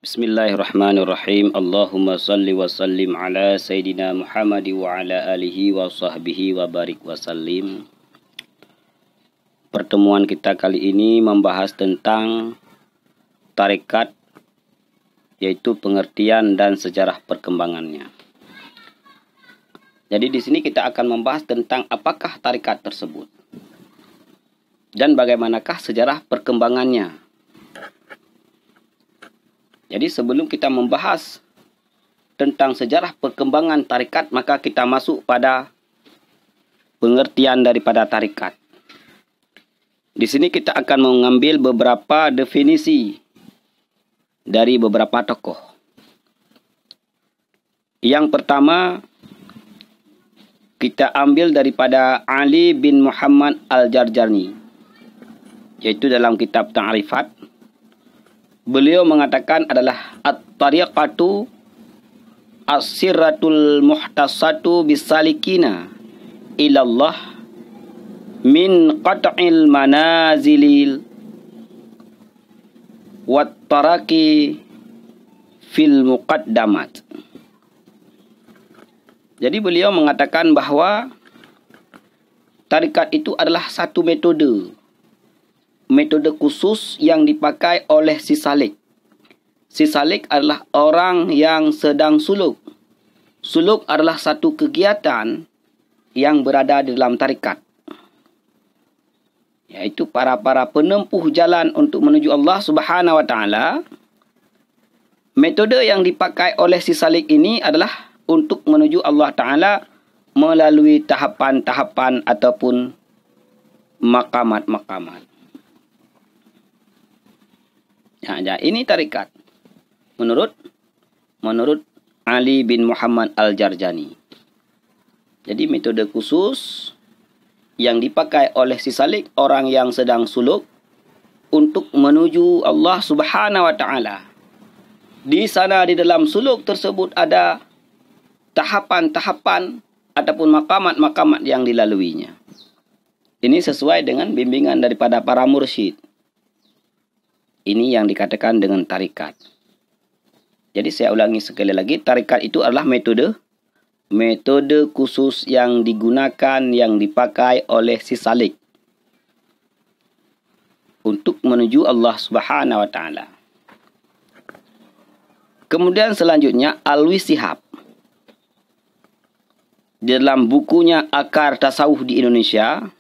Bismillahirrahmanirrahim. Allahumma salli wa sallim ala Sayyidina Muhammad wa ala alihi wa sahbihi wa barik wa sallim. Pertemuan kita kali ini membahas tentang tarekat, yaitu pengertian dan sejarah perkembangannya. Jadi di sini kita akan membahas tentang apakah tarekat tersebut dan bagaimanakah sejarah perkembangannya. Jadi sebelum kita membahas tentang sejarah perkembangan tarekat, maka kita masuk pada pengertian daripada tarekat. Di sini kita akan mengambil beberapa definisi dari beberapa tokoh. Yang pertama, kita ambil daripada Ali bin Muhammad Al-Jarjani, yaitu dalam kitab Ta'rifat. Beliau mengatakan adalah at-tariqatu as-sirratul muhtasatu bisalikina ilallah min qat'il manazilil wat-taraki fil muqaddamat. Jadi beliau mengatakan bahawa tarikat itu adalah satu metode khusus yang dipakai oleh si salik. Si salik adalah orang yang sedang suluk. Suluk adalah satu kegiatan yang berada di dalam tarikat, yaitu para penempuh jalan untuk menuju Allah Subhanahu wa taala. Metode yang dipakai oleh si salik ini adalah untuk menuju Allah taala melalui tahapan-tahapan ataupun maqamat-maqamat. Ya, ini tarikat menurut Ali bin Muhammad Al-Jarjani. Jadi metode khusus yang dipakai oleh si salik, orang yang sedang suluk, untuk menuju Allah Subhanahu wa taala. Di sana, di dalam suluk tersebut ada tahapan-tahapan ataupun maqamat-maqamat yang dilaluinya. Ini sesuai dengan bimbingan daripada para mursyid. Ini yang dikatakan dengan tarikat. Jadi saya ulangi sekali lagi, tarikat itu adalah metode khusus yang digunakan, yang dipakai oleh si salik untuk menuju Allah Subhanahu wa taala. Kemudian selanjutnya Alwi Shihab, dalam bukunya Akar Tasawuf di Indonesia,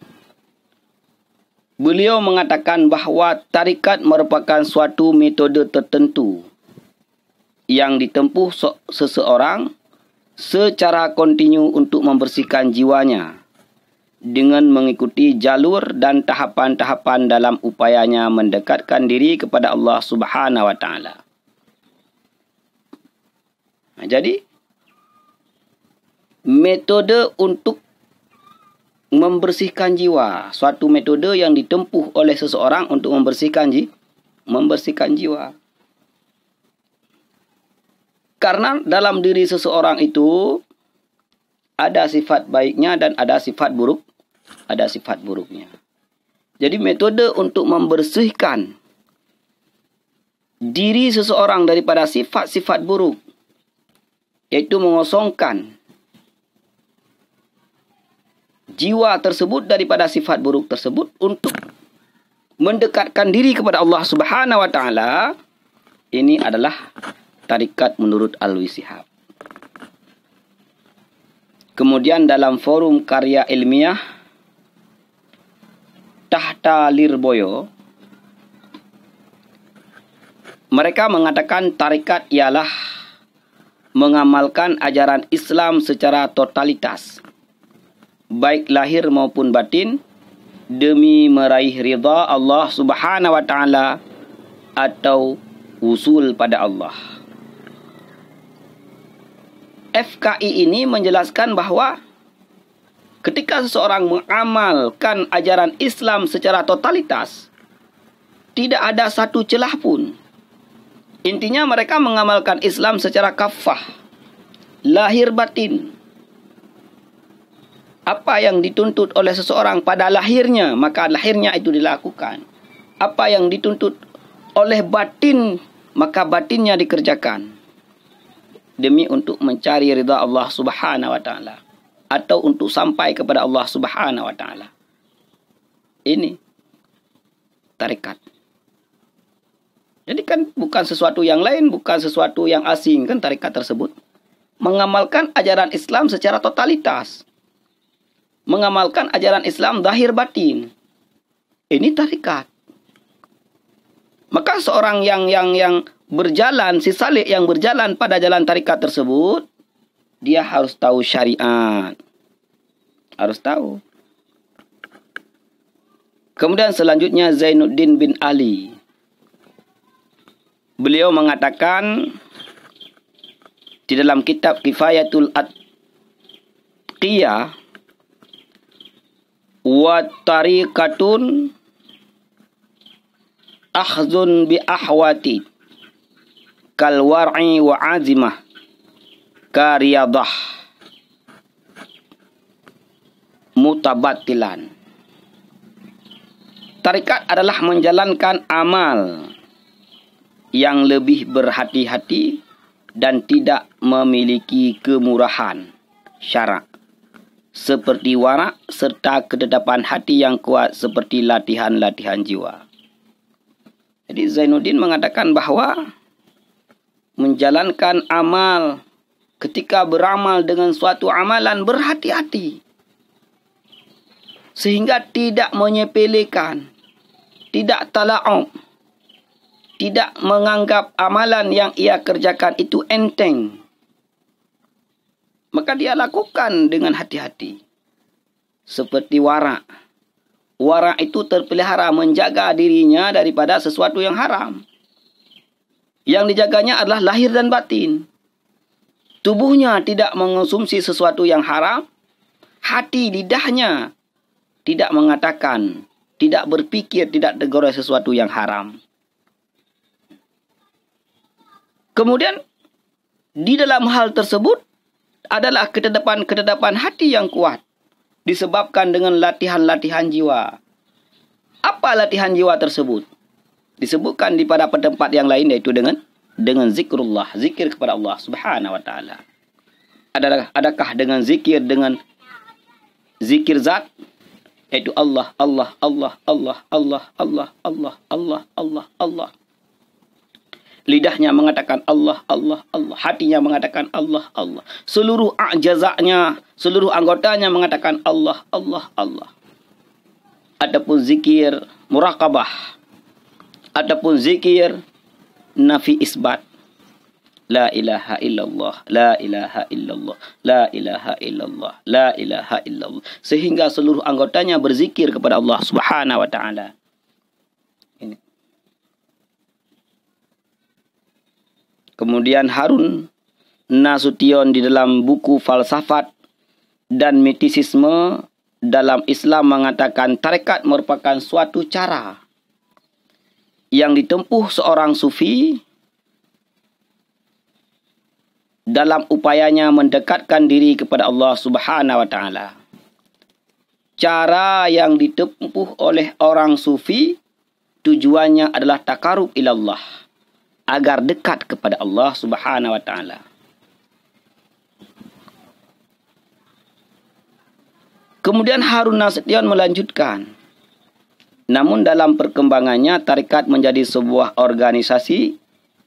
beliau mengatakan bahawa tarikat merupakan suatu metode tertentu yang ditempuh seseorang secara kontinu untuk membersihkan jiwanya dengan mengikuti jalur dan tahapan-tahapan dalam upayanya mendekatkan diri kepada Allah Subhanahu wa taala. Jadi metode untuk membersihkan jiwa, suatu metode yang ditempuh oleh seseorang untuk membersihkan jiwa. Karena dalam diri seseorang itu ada sifat baiknya dan ada sifat buruknya. Jadi metode untuk membersihkan diri seseorang daripada sifat-sifat buruk, yaitu mengosongkan jiwa tersebut daripada sifat buruk tersebut untuk mendekatkan diri kepada Allah Subhanahu wa taala, ini adalah tarikat menurut Alwi Shihab. Kemudian dalam forum karya ilmiah Tahta Lirboyo, mereka mengatakan tarikat ialah mengamalkan ajaran Islam secara totalitas, baik lahir maupun batin, demi meraih ridha Allah Subhanahu wa taala atau usul pada Allah. FKI ini menjelaskan bahawa ketika seseorang mengamalkan ajaran Islam secara totalitas, tidak ada satu celah pun. Intinya mereka mengamalkan Islam secara kafah, lahir batin. Apa yang dituntut oleh seseorang pada lahirnya, maka lahirnya itu dilakukan. Apa yang dituntut oleh batin maka batinnya dikerjakan demi untuk mencari ridha Allah Subhanahu wa taala atau untuk sampai kepada Allah Subhanahu wa taala. Ini tarekat. Jadi kan bukan sesuatu yang lain, bukan sesuatu yang asing kan tarekat tersebut. Mengamalkan ajaran Islam secara totalitas. Mengamalkan ajaran Islam zahir batin. Ini tarekat. Maka seorang yang berjalan, si salik yang berjalan pada jalan tarekat tersebut, dia harus tahu syariat. Harus tahu. Kemudian selanjutnya Zainuddin bin Ali. Beliau mengatakan di dalam kitab Kifayatul Atqiyah, wa tariqatun akhzun bi ahwati kal war'i wa azimah ka riyadah mutabatilan. Tarekat adalah menjalankan amal yang lebih berhati-hati dan tidak memiliki kemurahan syarak, seperti warak serta ketetapan hati yang kuat seperti latihan-latihan jiwa. Jadi Zainuddin mengatakan bahawa menjalankan amal, ketika beramal dengan suatu amalan berhati-hati, sehingga tidak menyepelekan, tidak tala'ub, tidak menganggap amalan yang ia kerjakan itu enteng. Maka dia lakukan dengan hati-hati. Seperti warak. Warak itu terpelihara menjaga dirinya daripada sesuatu yang haram. Yang dijaganya adalah lahir dan batin. Tubuhnya tidak mengonsumsi sesuatu yang haram. Hati, lidahnya tidak mengatakan, tidak berpikir, tidak tergoda sesuatu yang haram. Kemudian, di dalam hal tersebut adalah ketetapan hati yang kuat. Disebabkan dengan latihan-latihan jiwa. Apa latihan jiwa tersebut? Disebutkan di pada tempat yang lain, yaitu dengan zikrullah. Zikir kepada Allah Subhanahu wa ta'ala. Adakah dengan zikir zat? Yaitu Allah, Allah, Allah, Allah, Allah, Allah, Allah, Allah, Allah, Allah. Lidahnya mengatakan Allah, Allah, Allah. Hatinya mengatakan Allah, Allah. Seluruh a'jazaknya, seluruh anggotanya mengatakan Allah, Allah, Allah. Adapun zikir muraqabah. Adapun zikir nafi isbat. La ilaha illallah, la ilaha illallah, la ilaha illallah, la ilaha illallah. Sehingga seluruh anggotanya berzikir kepada Allah Subhanahu wa ta'ala. Ini. Kemudian Harun Nasution di dalam buku Falsafat dan Mistisisme dalam Islam mengatakan tarekat merupakan suatu cara yang ditempuh seorang sufi dalam upayanya mendekatkan diri kepada Allah Subhanahu wa ta'ala. Cara yang ditempuh oleh orang sufi tujuannya adalah takarub ilallah, agar dekat kepada Allah Subhanahu wa ta'ala. Kemudian Harun Nasution melanjutkan, namun dalam perkembangannya tarekat menjadi sebuah organisasi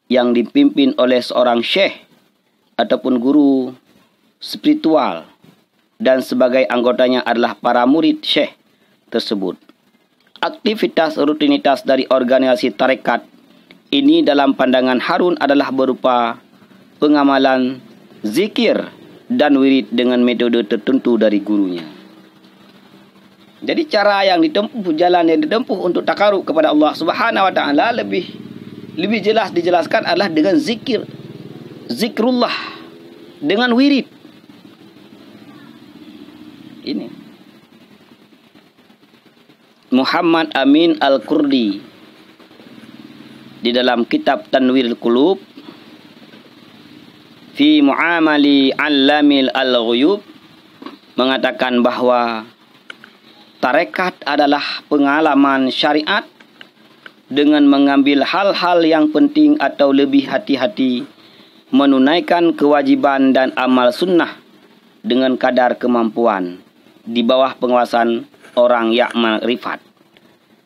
yang dipimpin oleh seorang syekh ataupun guru spiritual, dan sebagai anggotanya adalah para murid syekh tersebut. Aktivitas rutinitas dari organisasi tarekat ini dalam pandangan Harun adalah berupa pengamalan zikir dan wirid dengan metode tertentu dari gurunya. Jadi cara yang ditempuh, jalan yang ditempuh untuk takarub kepada Allah Subhanahu wa ta'ala lebih jelas dijelaskan adalah dengan zikir. Zikrullah. Dengan wirid. Ini. Muhammad Amin Al-Kurdi di dalam kitab Tanwirul Qulub fi Mu'amali Allamil Al-Ghuyub mengatakan bahwa tarekat adalah pengalaman syariat dengan mengambil hal-hal yang penting atau lebih hati-hati menunaikan kewajiban dan amal sunnah dengan kadar kemampuan di bawah penguasaan orang yang ma'rifat,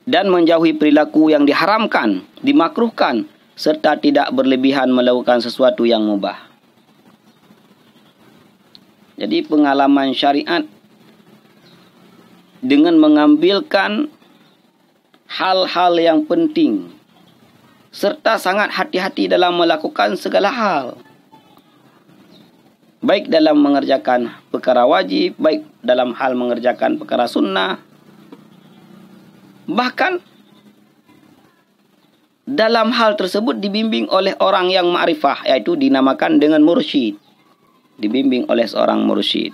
dan menjauhi perilaku yang diharamkan, dimakruhkan, serta tidak berlebihan melakukan sesuatu yang mubah. Jadi pengalaman syariat dengan mengambilkan hal-hal yang penting serta sangat hati-hati dalam melakukan segala hal, baik dalam mengerjakan perkara wajib, baik dalam hal mengerjakan perkara sunnah, bahkan dalam hal tersebut dibimbing oleh orang yang ma'rifah, yaitu dinamakan dengan mursyid, dibimbing oleh seorang mursyid.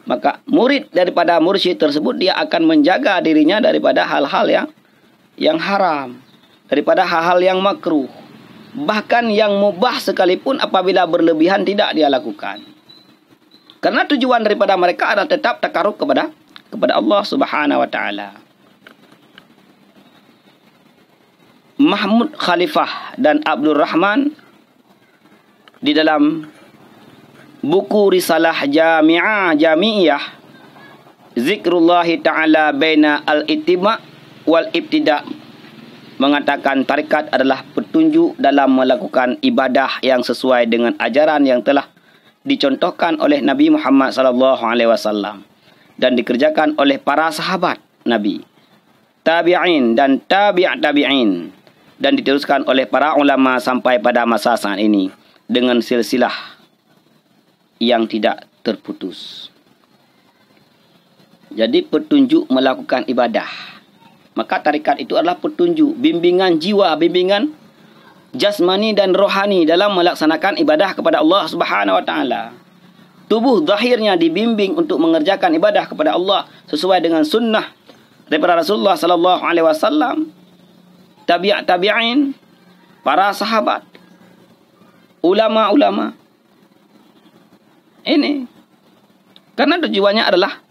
Maka murid daripada mursyid tersebut dia akan menjaga dirinya daripada hal-hal yang haram, daripada hal-hal yang makruh, bahkan yang mubah sekalipun apabila berlebihan tidak dia lakukan. Karena tujuan daripada mereka adalah tetap takarub kepada Allah Subhanahu wa taala. Mahmud Khalifah dan Abdul Rahman di dalam buku Risalah Jami'iyah Zikrullah Ta'ala Baina Al-Ittiba' Wal-Ibtida' mengatakan tarikat adalah petunjuk dalam melakukan ibadah yang sesuai dengan ajaran yang telah dicontohkan oleh Nabi Muhammad SAW dan dikerjakan oleh para sahabat Nabi, tabi'in dan tabi'in, dan diteruskan oleh para ulama sampai pada masa saat ini dengan silsilah yang tidak terputus. Jadi petunjuk melakukan ibadah. Maka tarikat itu adalah petunjuk, bimbingan jiwa, bimbingan jasmani dan rohani dalam melaksanakan ibadah kepada Allah Subhanahu wa taala. Tubuh zahirnya dibimbing untuk mengerjakan ibadah kepada Allah sesuai dengan sunnah daripada Rasulullah sallallahu alaihi wasallam, tabi'in, para sahabat, ulama-ulama. Ini karena tujuannya adalah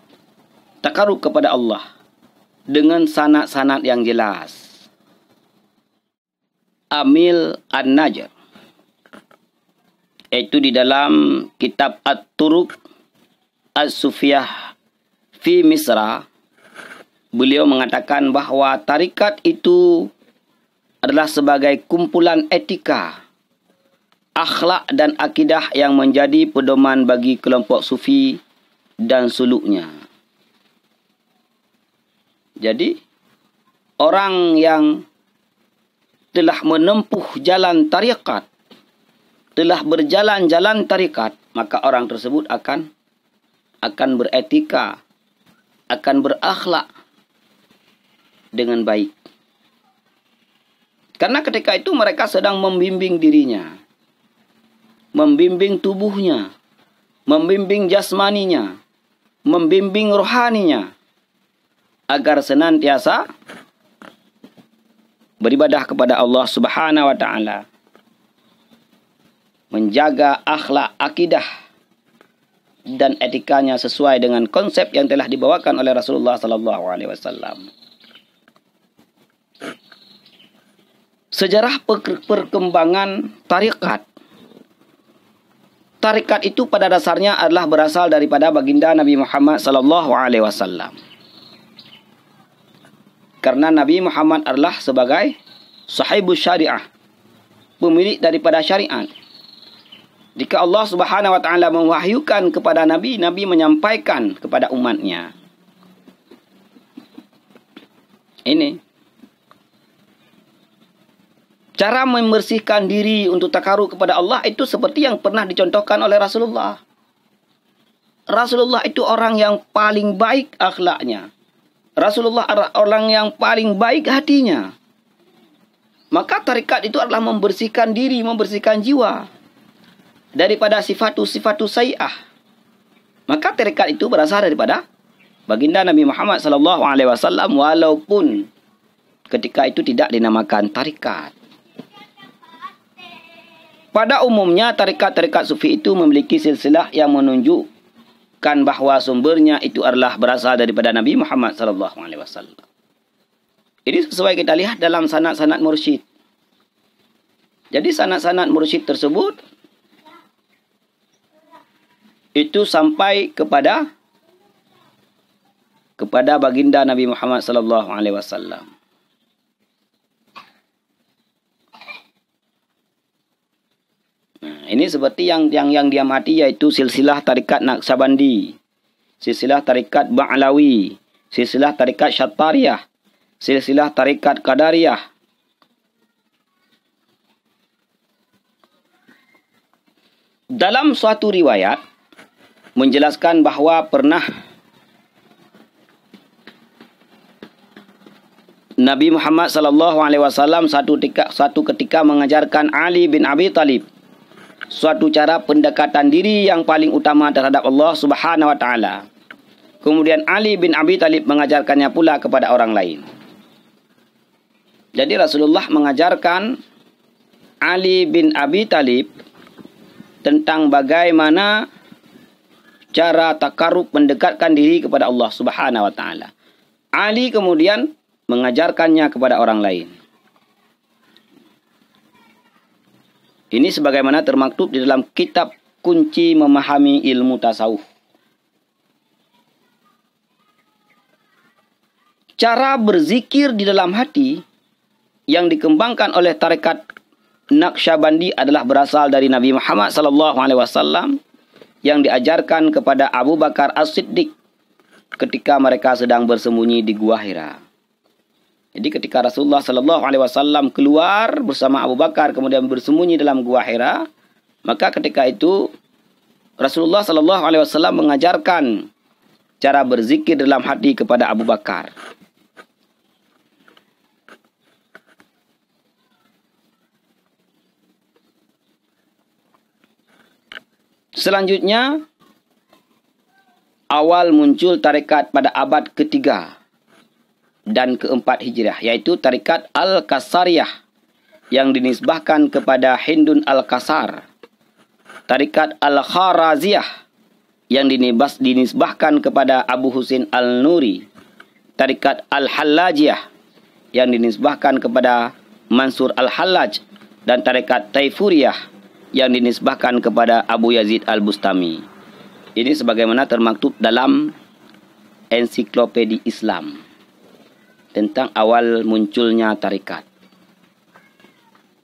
takarub kepada Allah dengan sanad-sanad yang jelas. Amil An-Najr, itu di dalam kitab At-Turuq As-Sufiyah fi Misra, beliau mengatakan bahawa tarikat itu adalah sebagai kumpulan etika, akhlak dan akidah yang menjadi pedoman bagi kelompok sufi dan suluknya. Jadi orang yang telah menempuh jalan tarikat, telah berjalan-jalan tarikat, maka orang tersebut akan beretika, akan berakhlak dengan baik. Karena ketika itu mereka sedang membimbing dirinya, membimbing tubuhnya, membimbing jasmaninya, membimbing rohaninya, agar senantiasa beribadah kepada Allah Subhanahu wa taala, menjaga akhlak, akidah dan etikanya sesuai dengan konsep yang telah dibawakan oleh Rasulullah sallallahu alaihi wasallam. Sejarah perkembangan tarikat. Tarikat itu pada dasarnya adalah berasal daripada baginda Nabi Muhammad sallallahu alaihi wasallam. Karena Nabi Muhammad adalah sebagai sahibus syariah, pemilik daripada syariat. Jika Allah Subhanahu wa taala mewahyukan kepada Nabi, Nabi menyampaikan kepada umatnya. Ini cara membersihkan diri untuk takarub kepada Allah itu seperti yang pernah dicontohkan oleh Rasulullah. Rasulullah itu orang yang paling baik akhlaknya. Rasulullah orang yang paling baik hatinya. Maka tarikat itu adalah membersihkan diri, membersihkan jiwa daripada sifatu-sifatu sayyi'ah. Maka tarikat itu berasal daripada baginda Nabi Muhammad sallallahu alaihi wasallam, walaupun ketika itu tidak dinamakan tarikat. Pada umumnya tarikat-tarikat sufi itu memiliki silsilah yang menunjukkan bahawa sumbernya itu adalah berasal daripada Nabi Muhammad sallallahu alaihi wasallam. Ini sesuai kita lihat dalam sanad-sanad mursyid. Jadi sanad-sanad mursyid tersebut itu sampai kepada baginda Nabi Muhammad sallallahu alaihi wasallam. Ini seperti yang diamati, yaitu silsilah tarikat Naqsyabandi, silsilah tarikat Ba'lawi, silsilah tarikat Syattariyah, silsilah tarikat Qadariyah. Dalam suatu riwayat menjelaskan bahawa pernah Nabi Muhammad sallallahu alaihi wasallam satu ketika mengajarkan Ali bin Abi Thalib suatu cara pendekatan diri yang paling utama terhadap Allah Subhanahu wa taala. Kemudian Ali bin Abi Thalib mengajarkannya pula kepada orang lain. Jadi Rasulullah mengajarkan Ali bin Abi Thalib tentang bagaimana cara takarrub mendekatkan diri kepada Allah Subhanahu wa taala. Ali kemudian mengajarkannya kepada orang lain. Ini sebagaimana termaktub di dalam kitab Kunci Memahami Ilmu Tasawuf. Cara berzikir di dalam hati yang dikembangkan oleh tarekat Naqsyabandi adalah berasal dari Nabi Muhammad sallallahu alaihi wasallam yang diajarkan kepada Abu Bakar As-Siddiq ketika mereka sedang bersembunyi di Gua Hira. Jadi ketika Rasulullah sallallahu alaihi wasallam keluar bersama Abu Bakar kemudian bersembunyi dalam Gua Hira, maka ketika itu Rasulullah sallallahu alaihi wasallam mengajarkan cara berzikir dalam hati kepada Abu Bakar. Selanjutnya, awal muncul tarekat pada abad ketiga dan keempat Hijriah, yaitu tarekat Al-Kasariyah yang dinisbahkan kepada Hindun Al-Kasar, tarekat Al-Kharaziyah yang dinisbahkan kepada Abu Husin Al-Nuri, tarekat Al-Hallajiyah yang dinisbahkan kepada Mansur Al-Hallaj, dan tarekat Taifuriyah yang dinisbahkan kepada Abu Yazid Al-Bustami. Ini sebagaimana termaktub dalam Ensiklopedi Islam tentang awal munculnya tarekat.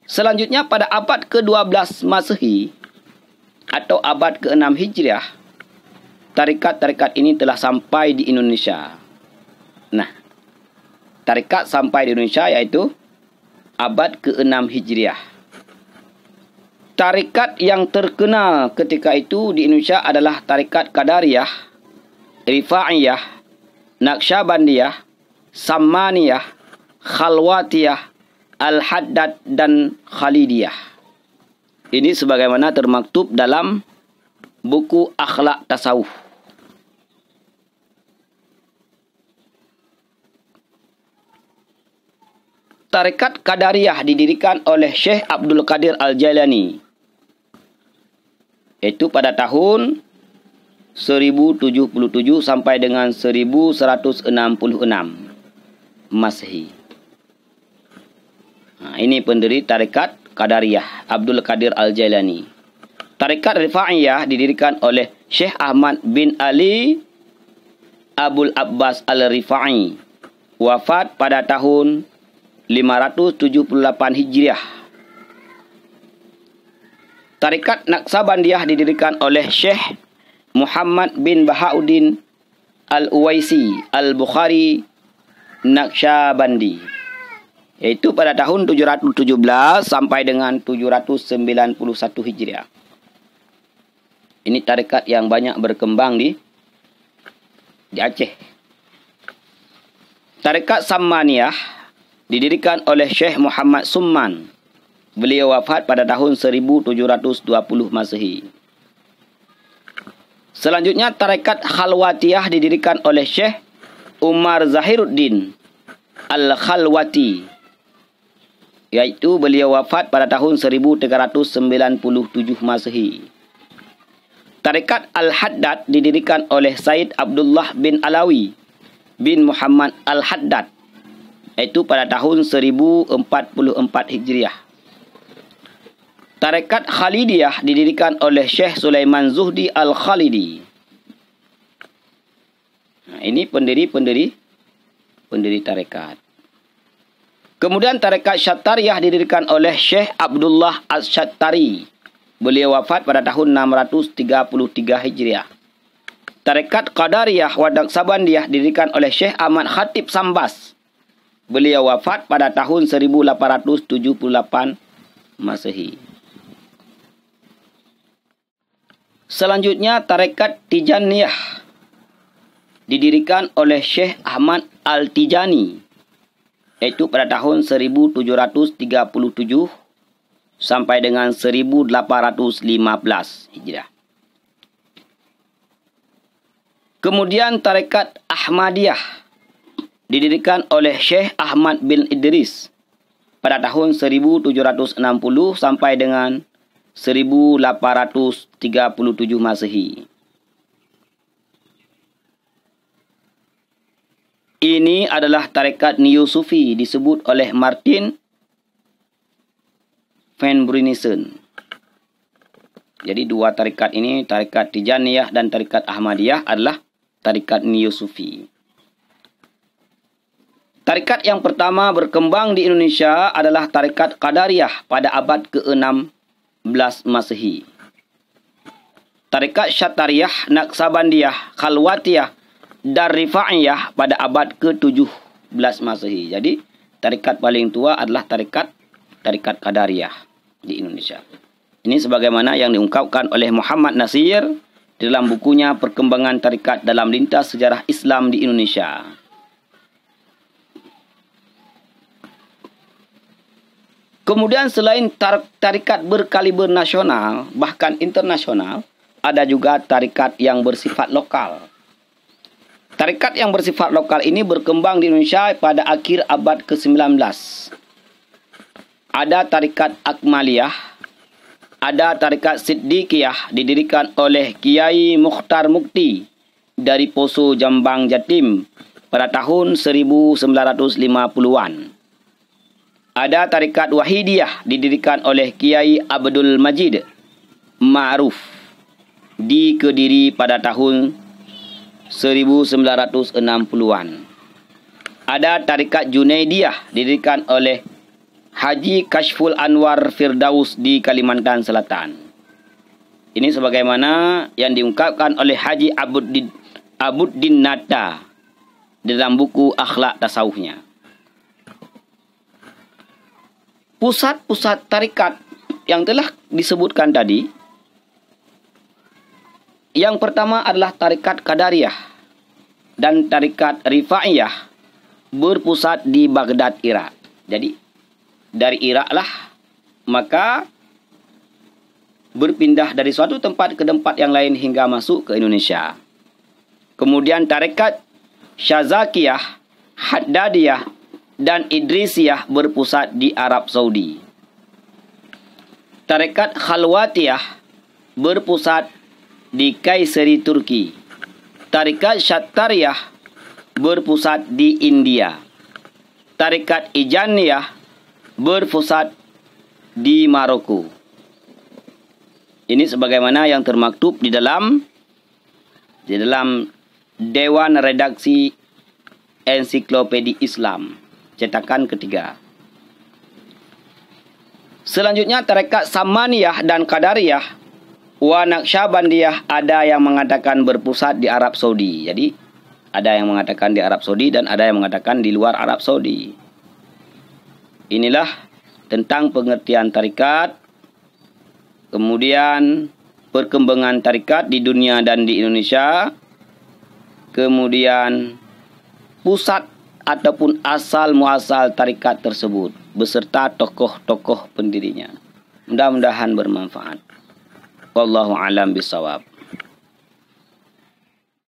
Selanjutnya pada abad ke-12 Masehi atau abad ke-6 Hijriah, tarekat-tarekat ini telah sampai di Indonesia. Nah, tarekat sampai di Indonesia yaitu abad ke-6 Hijriah. Tarekat yang terkenal ketika itu di Indonesia adalah tarekat Qadariyah, Rifa'iyah, Naqsyabandiyah, Sammaniyah, Khalwatiyah, Al-Haddad, dan Khalidiyah. Ini sebagaimana termaktub dalam buku Akhlak Tasawuf. Tarekat Qadariyah didirikan oleh Syekh Abdul Qadir Al-Jailani, yaitu pada tahun 1077 sampai dengan 1166 Masehi. Nah, ini pendiri tarekat Qadariyah, Abdul Qadir Al-Jailani. Tarekat Rifa'iyah didirikan oleh Syekh Ahmad bin Ali Abul Abbas Al-Rifa'i, wafat pada tahun 578 Hijriah. Tarekat Naqsyabandiyah didirikan oleh Syekh Muhammad bin Bahauddin Al-Uwaisi Al-Bukhari Naqsyabandi, yaitu pada tahun 717 sampai dengan 791 Hijriah. Ini tarekat yang banyak berkembang di Aceh. Tarekat Sammaniyah didirikan oleh Syekh Muhammad Summan. Beliau wafat pada tahun 1720 Masehi. Selanjutnya tarekat Khalwatiyah didirikan oleh Syekh Umar Zahiruddin Al-Khalwati, yaitu beliau wafat pada tahun 1397 Masehi. Tarekat Al-Haddad didirikan oleh Said Abdullah bin Alawi bin Muhammad Al-Haddad. Iaitu pada tahun 1044 Hijriah. Tarekat Khalidiyah didirikan oleh Syekh Sulaiman Zuhdi Al-Khalidi. Nah, ini pendiri tarekat. Kemudian tarekat Syattariyah didirikan oleh Syekh Abdullah Asy-Syattari. Beliau wafat pada tahun 633 Hijriah. Tarekat Qadariyah wa Naqsabandiyah didirikan oleh Syekh Ahmad Khatib Sambas. Beliau wafat pada tahun 1878 Masehi. Selanjutnya tarekat Tijaniyah didirikan oleh Syekh Ahmad Al-Tijani, yaitu pada tahun 1737 sampai dengan 1815 Hijriah. Kemudian tarekat Ahmadiyah didirikan oleh Syekh Ahmad bin Idris pada tahun 1760 sampai dengan 1837 Masehi. Ini adalah tarekat Neo-Sufi disebut oleh Martin van Bruinissen. Jadi dua tarekat ini, tarekat Tijaniyah dan tarekat Ahmadiyah adalah tarekat Neo-Sufi. Tarekat yang pertama berkembang di Indonesia adalah tarekat Qadariyah pada abad ke-16 Masehi. Tarekat Syattariyah, Naqsabandiyah, Khalwatiyah dan Rifa'iyah pada abad ke-17 Masehi. Jadi tarekat paling tua adalah tarekat Qadariyah di Indonesia. Ini sebagaimana yang diungkapkan oleh Muhammad Nasir di dalam bukunya Perkembangan Tarekat dalam Lintas Sejarah Islam di Indonesia. Kemudian selain tarekat berkaliber nasional, bahkan internasional, ada juga tarekat yang bersifat lokal. Tarekat yang bersifat lokal ini berkembang di Indonesia pada akhir abad ke-19. Ada tarekat Akmaliyah, ada tarekat Siddiqiyah didirikan oleh Kiai Mukhtar Mukti dari Poso, Jambang, Jatim pada tahun 1950-an. Ada tarekat Wahidiyah didirikan oleh Kiai Abdul Majid Ma'ruf di Kediri pada tahun 1960-an. Ada tarekat Junaidiyah didirikan oleh Haji Kashful Anwar Firdaus di Kalimantan Selatan. Ini sebagaimana yang diungkapkan oleh Haji Abuddin Nata dalam buku Akhlak Tasawufnya. Pusat-pusat tarekat yang telah disebutkan tadi, yang pertama adalah tarekat Qadariyah dan tarekat Rifa'iyah berpusat di Baghdad, Irak. Jadi dari Irak lah maka berpindah dari suatu tempat ke tempat yang lain hingga masuk ke Indonesia. Kemudian tarekat Syazakiyah, Haddadiyah dan Idrisiyah berpusat di Arab Saudi. Tarekat Khalwatiyah berpusat di Kaisari Turki. Tarekat Syattariyah berpusat di India. Tarekat Ijaniyah berpusat di Maroko. Ini sebagaimana yang termaktub di dalam Dewan Redaksi Ensiklopedia Islam cetakan ketiga. Selanjutnya tarekat Samaniyah dan Qadariyah wa Naqsabandiyah ada yang mengatakan berpusat di Arab Saudi. Jadi ada yang mengatakan di Arab Saudi dan ada yang mengatakan di luar Arab Saudi. Inilah tentang pengertian tarekat, kemudian perkembangan tarekat di dunia dan di Indonesia, kemudian pusat ataupun asal muasal tarekat tersebut beserta tokoh-tokoh pendirinya. Mudah-mudahan bermanfaat. Wallahu a'lam bishawab.